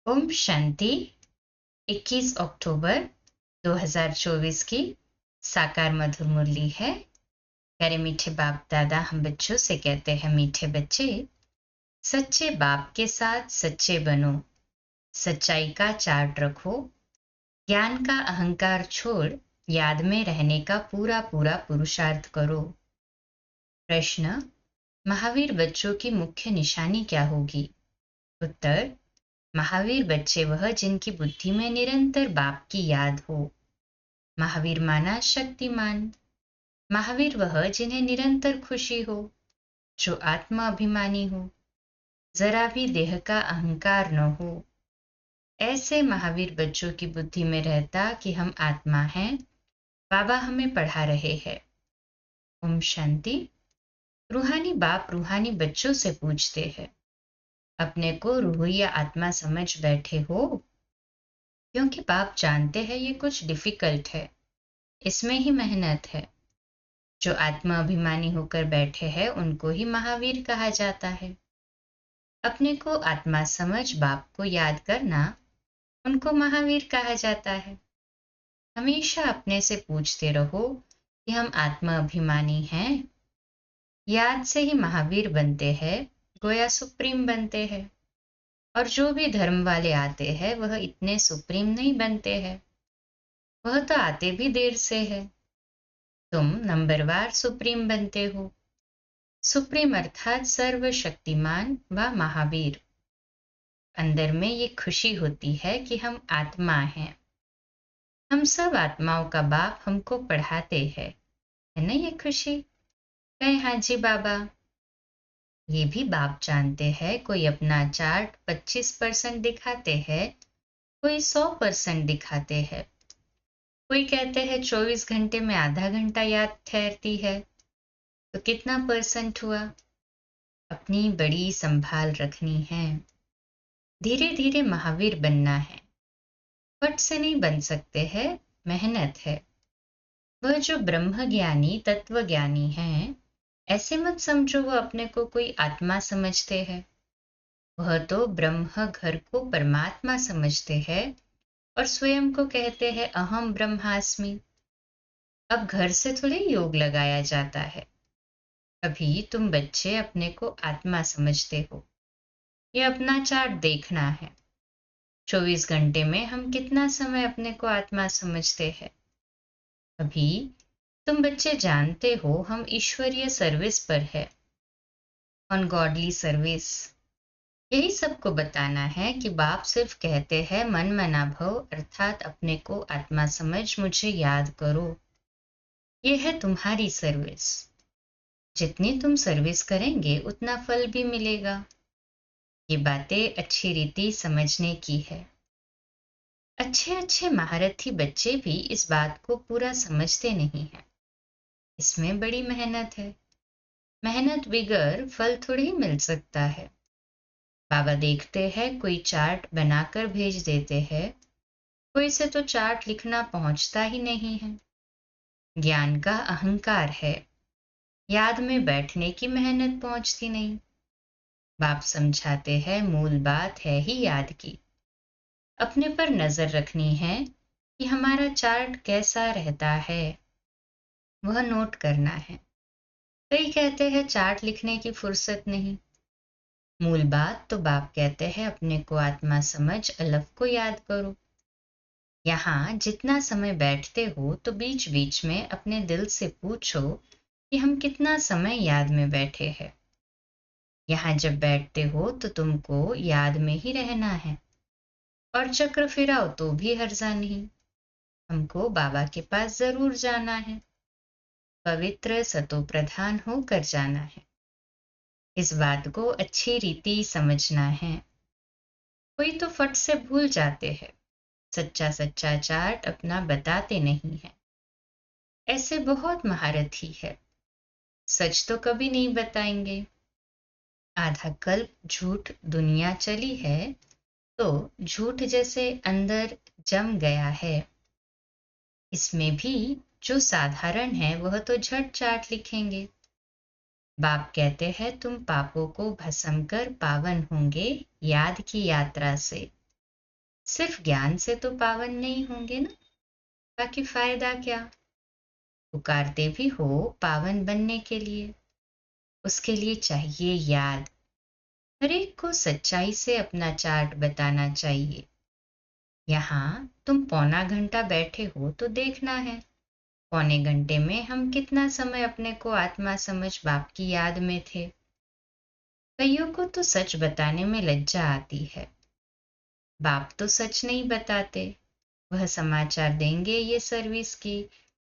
ओम शांति। 21 अक्टूबर 2024 की साकार मधुर मुरली है। प्यारे मीठे बाप दादा हम बच्चों से कहते हैं, मीठे बच्चे सच्चे बाप के साथ सच्चे बनो, सच्चाई का चार्ट रखो, ज्ञान का अहंकार छोड़ याद में रहने का पूरा पूरा पुरुषार्थ करो। प्रश्न: महावीर बच्चों की मुख्य निशानी क्या होगी? उत्तर: महावीर बच्चे वह जिनकी बुद्धि में निरंतर बाप की याद हो। महावीर माना शक्तिमान। महावीर वह जिन्हें निरंतर खुशी हो, जो आत्मा अभिमानी हो, जरा भी देह का अहंकार न हो। ऐसे महावीर बच्चों की बुद्धि में रहता कि हम आत्मा हैं, बाबा हमें पढ़ा रहे हैं। ओम शांति। रूहानी बाप रूहानी बच्चों से पूछते हैं, अपने को रूह या आत्मा समझ बैठे हो? क्योंकि बाप जानते हैं ये कुछ डिफिकल्ट है, इसमें ही मेहनत है। जो आत्मा अभिमानी होकर बैठे हैं उनको ही महावीर कहा जाता है। अपने को आत्मा समझ बाप को याद करना, उनको महावीर कहा जाता है। हमेशा अपने से पूछते रहो कि हम आत्मा अभिमानी हैं। याद से ही महावीर बनते हैं, गोया सुप्रीम बनते हैं। और जो भी धर्म वाले आते हैं वह इतने सुप्रीम नहीं बनते हैं, वह तो आते भी देर से है। तुम नंबरवार सुप्रीम बनते हो। सुप्रीम अर्थात सर्वशक्तिमान व महावीर। अंदर में ये खुशी होती है कि हम आत्मा हैं। हम सब आत्माओं का बाप हमको पढ़ाते हैं, है ना ये खुशी? कहे हाँ जी बाबा। ये भी बाप जानते हैं, कोई अपना चार्ट 25% दिखाते हैं, कोई 100% दिखाते हैं। कोई कहते हैं 24 घंटे में आधा घंटा याद ठहरती है, तो कितना परसेंट हुआ? अपनी बड़ी संभाल रखनी है। धीरे धीरे महावीर बनना है, फट से नहीं बन सकते हैं, मेहनत है। वह जो ब्रह्म ज्ञानी तत्व ज्ञानी हैं, ऐसे मत समझो वह अपने को कोई आत्मा समझते हैं। वह तो ब्रह्म घर को परमात्मा समझते हैं और स्वयं को कहते हैं अहम ब्रह्मास्मि। अब घर से थोड़े योग लगाया जाता है। अभी तुम बच्चे अपने को आत्मा समझते हो। ये अपना चार्ट देखना है। 24 घंटे में हम कितना समय अपने को आत्मा समझते हैं? अभी तुम बच्चे जानते हो हम ईश्वरीय सर्विस पर है, ऑन गॉडली सर्विस। यही सबको बताना है कि बाप सिर्फ कहते हैं मन मना भव, अर्थात अपने को आत्मा समझ मुझे याद करो। ये है तुम्हारी सर्विस। जितनी तुम सर्विस करेंगे उतना फल भी मिलेगा। ये बातें अच्छी रीति समझने की है। अच्छे अच्छे महारथी बच्चे भी इस बात को पूरा समझते नहीं हैं। इसमें बड़ी मेहनत है। मेहनत बिगर फल थोड़ी ही मिल सकता है। बाबा देखते हैं कोई चार्ट बनाकर भेज देते हैं, कोई से तो चार्ट लिखना पहुंचता ही नहीं है। ज्ञान का अहंकार है, याद में बैठने की मेहनत पहुंचती नहीं। बाप समझाते हैं मूल बात है ही याद की। अपने पर नजर रखनी है कि हमारा चार्ट कैसा रहता है, वह नोट करना है। कई कहते हैं चार्ट लिखने की फुर्सत नहीं। मूल बात तो बाप कहते हैं अपने को आत्मा समझ अलग को याद करो। यहाँ जितना समय बैठते हो तो बीच बीच में अपने दिल से पूछो कि हम कितना समय याद में बैठे हैं। यहाँ जब बैठते हो तो तुमको याद में ही रहना है, और चक्र फिराओ तो भी हर्जा नहीं। हमको बाबा के पास जरूर जाना है, पवित्र सतो प्रधान होकर जाना है। इस बात को अच्छी रीति समझना है। कोई तो फट से भूल जाते हैं, सच्चा सच्चा चार्ट अपना बताते नहीं है। ऐसे बहुत महारथी है, सच तो कभी नहीं बताएंगे। आधा कल्प झूठ दुनिया चली है, तो झूठ जैसे अंदर जम गया है। इसमें भी जो साधारण है वह तो झट चाट लिखेंगे। बाप कहते हैं तुम पापों को भस्म कर पावन होंगे याद की यात्रा से। सिर्फ ज्ञान से तो पावन नहीं होंगे ना, बाकी फायदा क्या। पुकारते भी हो पावन बनने के लिए, उसके लिए चाहिए याद। हर एक को सच्चाई से अपना चार्ट बताना चाहिए। यहाँ तुम पौना घंटा बैठे हो तो देखना है, पौने घंटे में हम कितना समय अपने को आत्मा समझ बाप की याद में थे। कईयों को तो सच बताने में लज्जा आती है। बाप तो सच नहीं बताते, वह समाचार देंगे ये सर्विस की,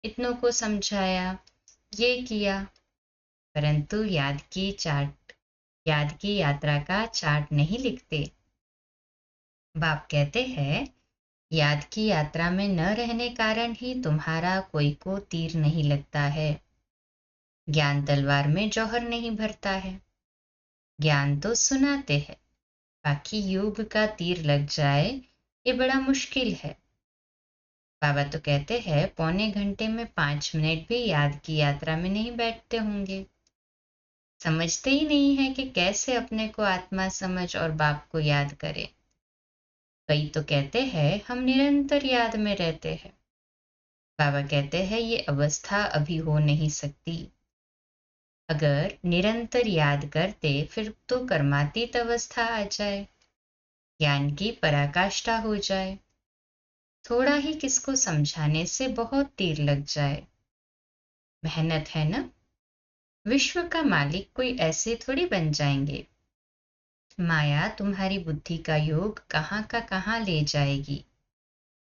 इतनों को समझाया, ये किया, परंतु याद की यात्रा का चार्ट नहीं लिखते। बाप कहते हैं याद की यात्रा में न रहने कारण ही तुम्हारा कोई को तीर नहीं लगता है। ज्ञान तलवार में जौहर नहीं भरता है। ज्ञान तो सुनाते हैं, बाकी योग का तीर लग जाए ये बड़ा मुश्किल है। बाबा तो कहते हैं पौने घंटे में 5 मिनट भी याद की यात्रा में नहीं बैठते होंगे। समझते ही नहीं है कि कैसे अपने को आत्मा समझ और बाप को याद करें। कई तो कहते हैं हम निरंतर याद में रहते हैं। बाबा कहते हैं ये अवस्था अभी हो नहीं सकती। अगर निरंतर याद करते फिर तो कर्मातीत अवस्था आ जाए, ज्ञान की पराकाष्ठा हो जाए। थोड़ा ही किसको समझाने से बहुत तीर लग जाए। मेहनत है ना। विश्व का मालिक कोई ऐसे थोड़ी बन जाएंगे। माया तुम्हारी बुद्धि का योग कहाँ का कहाँ ले जाएगी।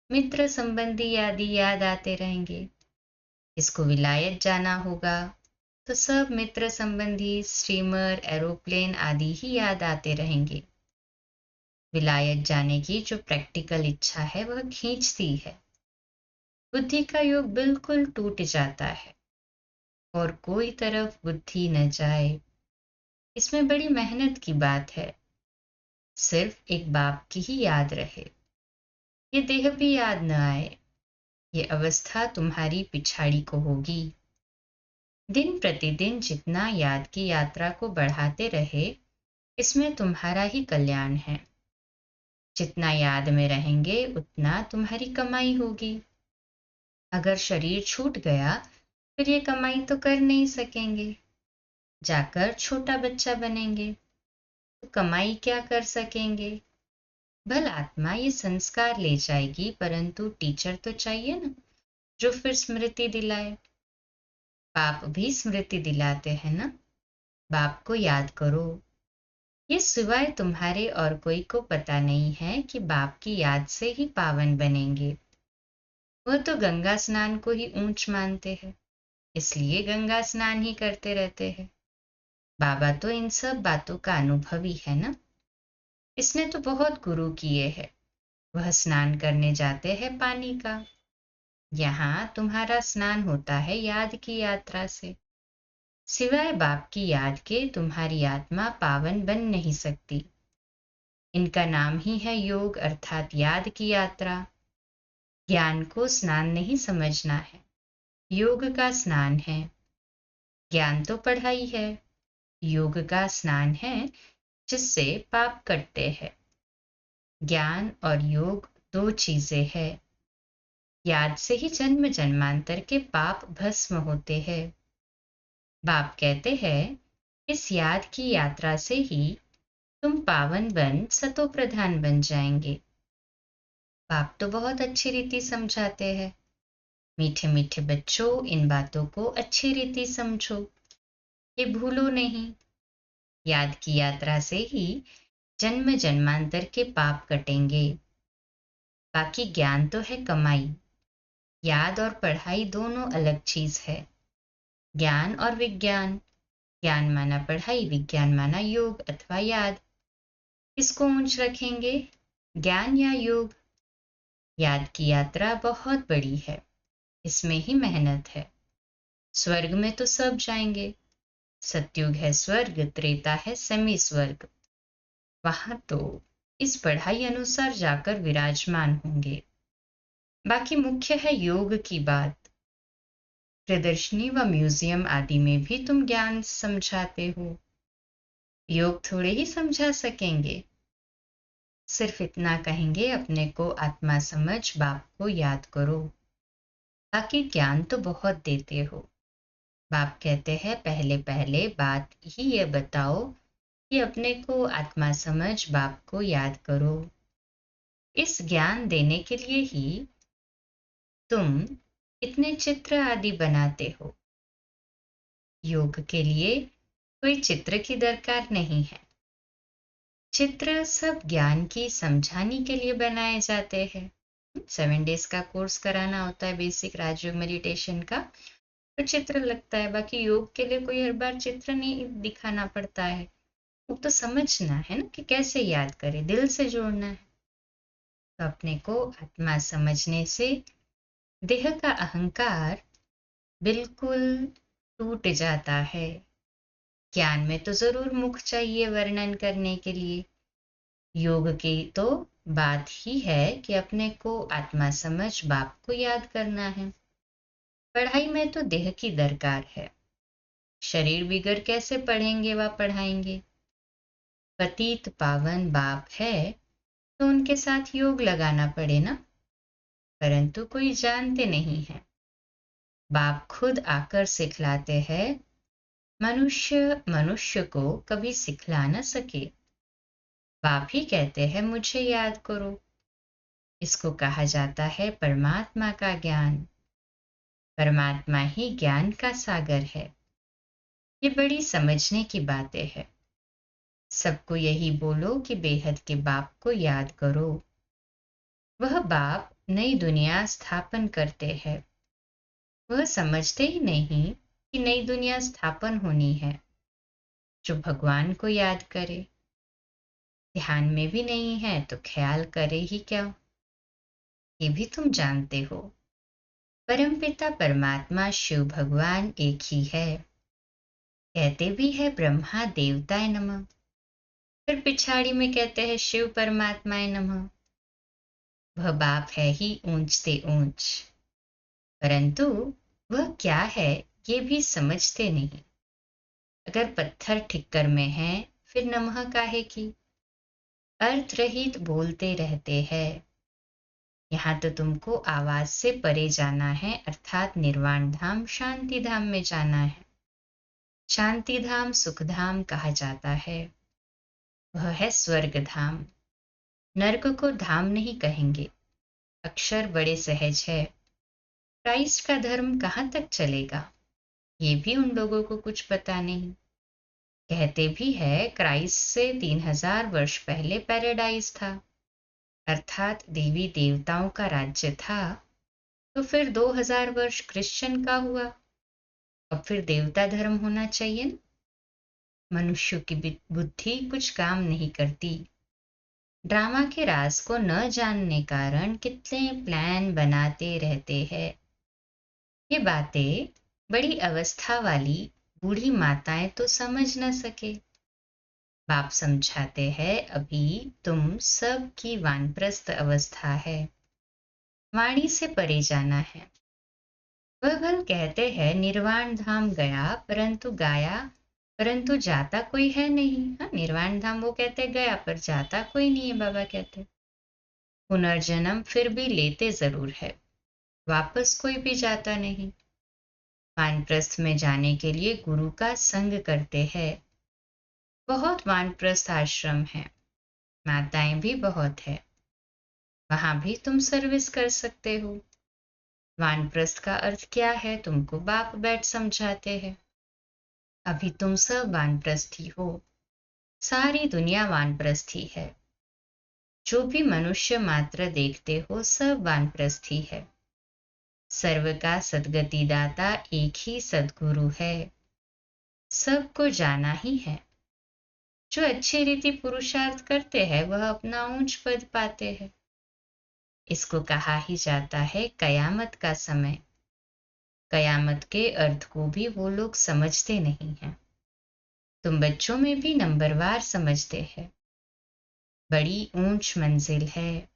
मित्र संबंधी आदि याद आते रहेंगे। इसको विलायत जाना होगा तो सब मित्र संबंधी स्टीमर एरोप्लेन आदि ही याद आते रहेंगे। विलायत जाने की जो प्रैक्टिकल इच्छा है वह खींचती है। बुद्धि का योग बिल्कुल टूट जाता है और कोई तरफ बुद्धि न जाए। इसमें बड़ी मेहनत की बात है। सिर्फ एक बाप की ही याद रहे, ये देह भी याद न आए। ये अवस्था तुम्हारी पिछाड़ी को होगी। दिन प्रतिदिन जितना याद की यात्रा को बढ़ाते रहे, इसमें तुम्हारा ही कल्याण है। जितना याद में रहेंगे उतना तुम्हारी कमाई होगी। अगर शरीर छूट गया फिर ये कमाई तो कर नहीं सकेंगे, जाकर छोटा बच्चा बनेंगे तो कमाई क्या कर सकेंगे। भला आत्मा ये संस्कार ले जाएगी, परंतु टीचर तो चाहिए ना, जो फिर स्मृति दिलाए। बाप भी स्मृति दिलाते हैं ना, बाप को याद करो। ये सिवाय तुम्हारे और कोई को पता नहीं है कि बाप की याद से ही पावन बनेंगे। वह तो गंगा स्नान को ही ऊंच मानते हैं, इसलिए गंगा स्नान ही करते रहते हैं। बाबा तो इन सब बातों का अनुभवी है ना, इसने तो बहुत गुरु किए हैं। वह स्नान करने जाते हैं पानी का। यहाँ तुम्हारा स्नान होता है याद की यात्रा से। सिवाय बाप की याद के तुम्हारी आत्मा पावन बन नहीं सकती। इनका नाम ही है योग अर्थात याद की यात्रा। ज्ञान को स्नान नहीं समझना है, योग का स्नान है। ज्ञान तो पढ़ाई है, योग का स्नान है जिससे पाप कटते हैं। ज्ञान और योग दो चीजें हैं। याद से ही जन्म जन्मांतर के पाप भस्म होते हैं। बाप कहते हैं इस याद की यात्रा से ही तुम पावन बन सतो प्रधान बन जाएंगे। बाप तो बहुत अच्छी रीति समझाते हैं। मीठे मीठे बच्चों इन बातों को अच्छी रीति समझो, ये भूलो नहीं। याद की यात्रा से ही जन्म जन्मांतर के पाप कटेंगे। बाकी ज्ञान तो है कमाई। याद और पढ़ाई दोनों अलग चीज है। ज्ञान और विज्ञान, ज्ञान माना पढ़ाई, विज्ञान माना योग अथवा याद। किसको ऊंच रखेंगे, ज्ञान या योग। याद की यात्रा बहुत बड़ी है, इसमें ही मेहनत है। स्वर्ग में तो सब जाएंगे। सतयुग है स्वर्ग, त्रेता है सेमी स्वर्ग। वहां तो इस पढ़ाई अनुसार जाकर विराजमान होंगे। बाकी मुख्य है योग की बात। प्रदर्शनी व म्यूजियम आदि में भी तुम ज्ञान समझाते हो, योग थोड़े ही समझा सकेंगे। सिर्फ इतना कहेंगे, अपने को आत्मा समझ बाप को याद करो। बाकी ज्ञान तो बहुत देते हो। बाप कहते हैं पहले पहले बात ही ये बताओ कि अपने को आत्मा समझ बाप को याद करो। इस ज्ञान देने के लिए ही तुम इतने चित्र आदि बनाते हो। योग के लिए कोई चित्र की दरकार नहीं है। चित्र सब ज्ञान की समझाने के लिए बनाए जाते हैं। 7 डेज का कोर्स कराना होता है बेसिक राजयोग मेडिटेशन का, तो चित्र लगता है। बाकी योग के लिए कोई हर बार चित्र नहीं दिखाना पड़ता है। वो तो समझना है ना कि कैसे याद करें, दिल से जोड़ना है। तो अपने को आत्मा समझने से देह का अहंकार बिल्कुल टूट जाता है। ज्ञान में तो जरूर मुख चाहिए वर्णन करने के लिए। योग की तो बात ही है कि अपने को आत्मा समझ बाप को याद करना है। पढ़ाई में तो देह की दरकार है। शरीर बिगड़ कैसे पढ़ेंगे व पढ़ाएंगे। पतित पावन बाप है तो उनके साथ योग लगाना पड़े ना, परंतु कोई जानते नहीं है। बाप खुद आकर सिखलाते हैं। मनुष्य मनुष्य को कभी सिखला न सके। बाप ही कहते हैं मुझे याद करो। इसको कहा जाता है परमात्मा का ज्ञान। परमात्मा ही ज्ञान का सागर है। ये बड़ी समझने की बातें हैं। सबको यही बोलो कि बेहद के बाप को याद करो। वह बाप नई दुनिया स्थापन करते हैं। वह समझते ही नहीं कि नई दुनिया स्थापन होनी है। जो भगवान को याद करे, ध्यान में भी नहीं है तो ख्याल करे ही क्या। ये भी तुम जानते हो। परमपिता परमात्मा शिव भगवान एक ही है। कहते भी है ब्रह्मा देवताय नमः, फिर पिछाड़ी में कहते हैं शिव परमात्माय नमः। वह बाप है ही ऊंचते ऊंच, परंतु वह क्या है ये भी समझते नहीं। अगर पत्थर ठिक्कर में है फिर नमः काहे की। अर्थ रहित बोलते रहते हैं। यहाँ तो तुमको आवाज से परे जाना है, अर्थात निर्वाण धाम शांति धाम में जाना है। शांति धाम सुख धाम कहा जाता है। वह है स्वर्ग धाम। नर्क को धाम नहीं कहेंगे। अक्षर बड़े सहज है। क्राइस्ट का धर्म कहाँ तक चलेगा ये भी उन लोगों को कुछ पता नहीं। कहते भी है क्राइस्ट से 3000 वर्ष पहले पैराडाइज था, अर्थात देवी देवताओं का राज्य था। तो फिर 2000 वर्ष क्रिश्चियन का हुआ। अब फिर देवता धर्म होना चाहिए ना। मनुष्य की बुद्धि कुछ काम नहीं करती। ड्रामा के राज को न जानने कारण कितने प्लान बनाते रहते हैं। ये बातें बड़ी अवस्था वाली बूढ़ी माताएं तो समझ न सके। बाप समझाते हैं अभी तुम सब की वानप्रस्थ अवस्था है। वाणी से परे जाना है। वह भल कहते हैं निर्वाण धाम गया परंतु गाया, परंतु जाता कोई है नहीं। हाँ, निर्वाण धाम वो कहते गया पर जाता कोई नहीं है। बाबा कहते पुनर्जन्म फिर भी लेते जरूर है, वापस कोई भी जाता नहीं। वानप्रस्थ में जाने के लिए गुरु का संग करते हैं। बहुत वानप्रस्थ आश्रम है, माताएं भी बहुत है। वहां भी तुम सर्विस कर सकते हो। वानप्रस्थ का अर्थ क्या है तुमको बाप बैठ समझाते हैं। अभी तुम सब वानप्रस्थी हो। सारी दुनिया वानप्रस्थी है। जो भी मनुष्य मात्र देखते हो सब वानप्रस्थी है। सर्व का सद्गति दाता एक ही सद्गुरु है। सबको जाना ही है। जो अच्छी रीति पुरुषार्थ करते हैं वह अपना ऊंच पद पाते हैं। इसको कहा ही जाता है कयामत का समय। कयामत के अर्थ को भी वो लोग समझते नहीं हैं। तुम बच्चों में भी नंबरवार समझते हैं। बड़ी ऊंच मंजिल है,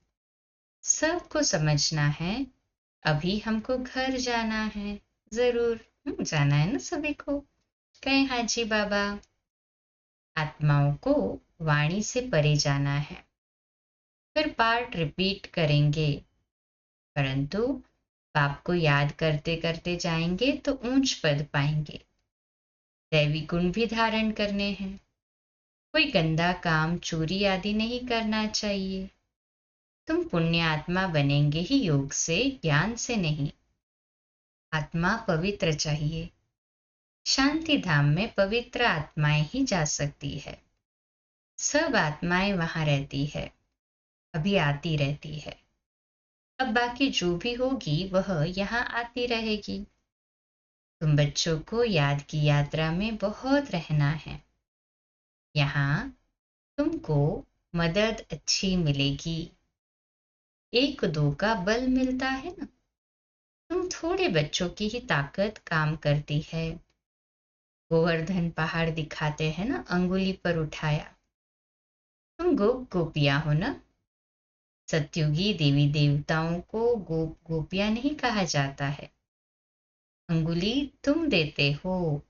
सबको समझना है। अभी हमको घर जाना है, जरूर जाना है ना सभी को। कहें हाजी बाबा। आत्माओं को वाणी से परे जाना है। फिर पार्ट रिपीट करेंगे, परंतु बाप को याद करते करते जाएंगे तो ऊंच पद पाएंगे। दैवी गुण भी धारण करने हैं। कोई गंदा काम, चोरी आदि नहीं करना चाहिए। तुम पुण्य आत्मा बनेंगे ही योग से, ज्ञान से नहीं। आत्मा पवित्र चाहिए। शांति धाम में पवित्र आत्माएं ही जा सकती है। सब आत्माएं वहां रहती है, अभी आती रहती है। अब बाकी जो भी होगी वह यहाँ आती रहेगी। तुम बच्चों को याद की यात्रा में बहुत रहना है। यहाँ तुमको मदद अच्छी मिलेगी। एक दो का बल मिलता है ना। तुम थोड़े बच्चों की ही ताकत काम करती है। गोवर्धन पहाड़ दिखाते हैं ना, अंगुली पर उठाया। तुम गोपियां हो ना। सत्युगी देवी देवताओं को गोप गोपियां नहीं कहा जाता है। अंगुली तुम देते हो।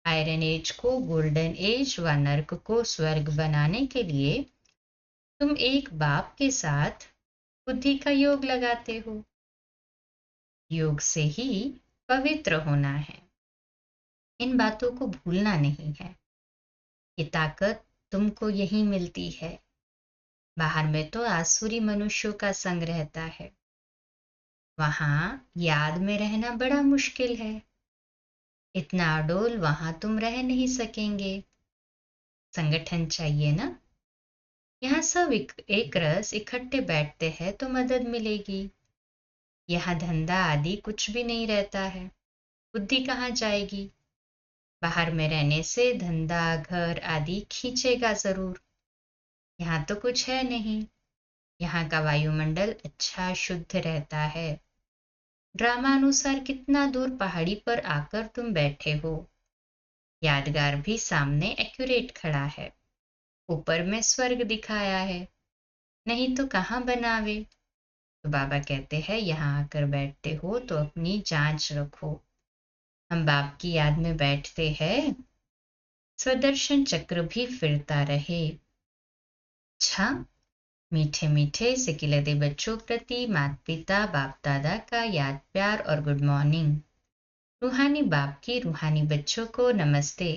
आयरन एज को गोल्डन एज व नर्क को स्वर्ग बनाने के लिए तुम एक बाप के साथ बुद्धि का योग लगाते हो। योग से ही पवित्र होना है। इन बातों को भूलना नहीं है। ये ताकत तुमको यही मिलती है। बाहर में तो आसुरी मनुष्यों का संग रहता है। वहां याद में रहना बड़ा मुश्किल है। इतना अडोल वहां तुम रह नहीं सकेंगे। संगठन चाहिए ना। यहाँ सब एक रस इकट्ठे बैठते हैं तो मदद मिलेगी। यहाँ धंधा आदि कुछ भी नहीं रहता है। बुद्धि कहाँ जाएगी। बाहर में रहने से धंधा घर आदि खींचेगा जरूर। यहाँ तो कुछ है नहीं। यहाँ का वायुमंडल अच्छा शुद्ध रहता है। ड्रामा अनुसार कितना दूर पहाड़ी पर आकर तुम बैठे हो। यादगार भी सामने एक्यूरेट खड़ा है। ऊपर में स्वर्ग दिखाया है, नहीं तो कहाँ बनावे। तो बाबा कहते हैं यहाँ आकर बैठते हो तो अपनी जांच रखो। हम बाप की याद में बैठते हैं, स्वदर्शन चक्र भी फिरता रहे। अच्छा, मीठे मीठे सिकिलते बच्चों प्रति माता पिता बाप दादा का याद प्यार और गुड मॉर्निंग। रूहानी बाप की रूहानी बच्चों को नमस्ते।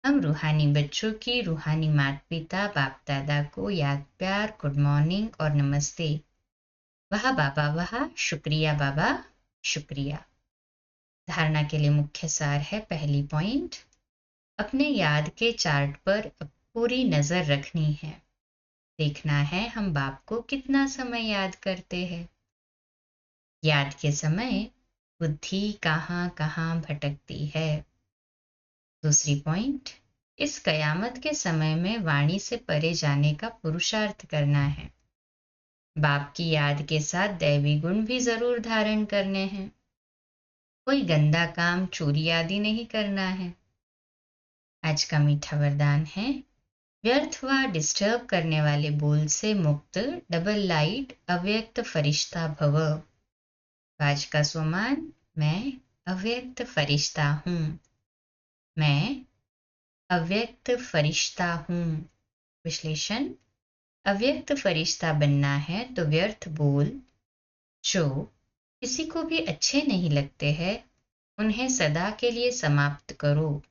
हम रूहानी बच्चों की रूहानी माता पिता बाप दादा को याद प्यार, गुड मॉर्निंग और नमस्ते। वाह बाबा वाह, शुक्रिया बाबा शुक्रिया। धारणा के लिए मुख्य सार है। पहली पॉइंट, अपने याद के चार्ट पर पूरी नजर रखनी है। देखना है हम बाप को कितना समय याद करते हैं। याद के समय बुद्धि कहाँ कहाँ भटकती है। दूसरी पॉइंट, इस कयामत के समय में वाणी से परे जाने का पुरुषार्थ करना है। बाप की याद के साथ दैवी गुण भी जरूर धारण करने हैं। कोई गंदा काम, चोरी आदि नहीं करना है। आज का मीठा वरदान है, व्यर्थ व डिस्टर्ब करने वाले बोल से मुक्त डबल लाइट अव्यक्त फरिश्ता भव। आज का स्वमान, मैं अव्यक्त फरिश्ता हूँ। मैं अव्यक्त फरिश्ता हूँ। विश्लेषण, अव्यक्त फरिश्ता बनना है तो व्यर्थ बोल जो किसी को भी अच्छे नहीं लगते हैं, उन्हें सदा के लिए समाप्त करो।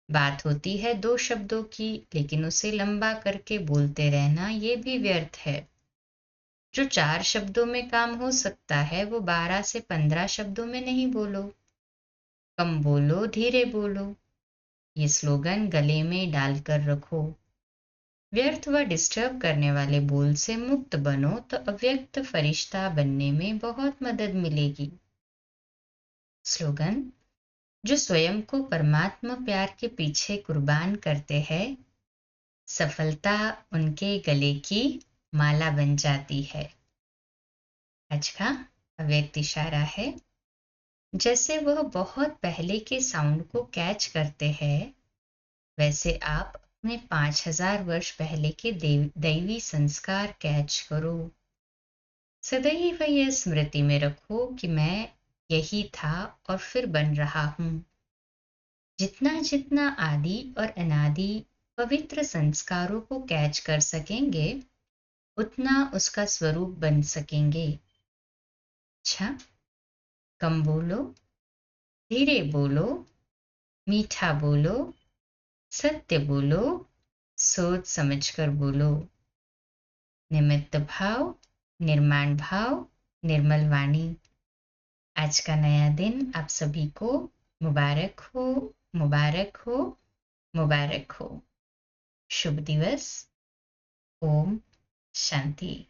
बात होती है दो शब्दों की, लेकिन उसे लंबा करके बोलते रहना ये भी व्यर्थ है। जो 4 शब्दों में काम हो सकता है वो 12 से 15 शब्दों में नहीं बोलो। कम बोलो, धीरे बोलो। ये स्लोगन गले में डालकर रखो। व्यर्थ व डिस्टर्ब करने वाले बोल से मुक्त बनो तो अव्यक्त फरिश्ता बनने में बहुत मदद मिलेगी। स्लोगन, जो स्वयं को परमात्मा प्यार के पीछे कुर्बान करते हैं, सफलता उनके गले की माला बन जाती है। आज का अव्यक्त इशारा है, जैसे वह बहुत पहले के साउंड को कैच करते हैं, वैसे आप अपने 5000 वर्ष पहले के दैवी संस्कार कैच करो। सदैव यह स्मृति में रखो कि मैं यही था और फिर बन रहा हूँ। जितना जितना आदि और अनादि पवित्र संस्कारों को कैच कर सकेंगे, उतना उसका स्वरूप बन सकेंगे। अच्छा, कम बोलो, धीरे बोलो, मीठा बोलो, सत्य बोलो, सोच समझकर बोलो। निमित्त भाव, निर्माण भाव, निर्मल वाणी। आज का नया दिन आप सभी को मुबारक हो, मुबारक हो, मुबारक हो। शुभ दिवस। ओम शांति।